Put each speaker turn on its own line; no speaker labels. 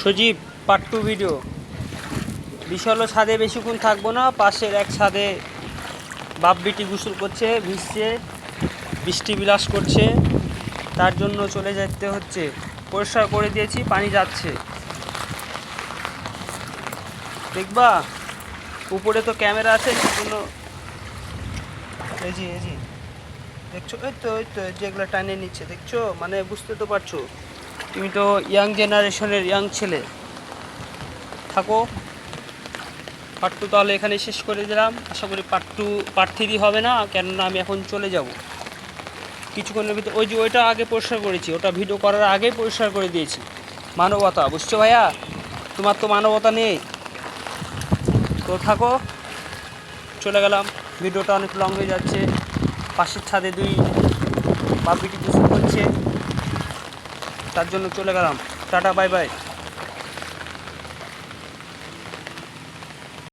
সজীব part two video. বিষয় হলো ছাদে বেশিক্ষণ থাকবো না, পাশের এক ছাদে বাপ বেটি গোসল করছে, ভিজছে, বৃষ্টি বিলাস করছে, তার জন্য চলে যেতে হচ্ছে। পরিষ্কার করে দিয়েছি, পানি যাচ্ছে, দেখবা উপরে তো ক্যামেরা আছে, সেজন্য এই জি দেখছো, এই তো যেগুলো টানিয়ে নিচ্ছে দেখছো, মানে বুঝতে তো পারছো, তুমি তো ইয়াং জেনারেশনের ইয়াং ছেলে। থাকো, পার্ট টু তাহলে এখানে শেষ করে দিলাম। আশা করি পার্ট থ্রি হবে না, কেননা আমি এখন চলে যাব কিছুক্ষণের ভিতরে। ওই যে ওইটা আগে পরিষ্কার করেছি, ওটা ভিডিও করার আগেই পরিষ্কার করে দিয়েছি। মানবতা, বুঝছো ভাইয়া? তোমার তো মানবতা নেই। তো থাকো, চলে গেলাম। ভিডিওটা অনেক লং হয়ে যাচ্ছে। পাশের ছাদে দুই বাপ বেটি গোসল করছে, তার জন্য চলে গেলাম। Tata, bye bye.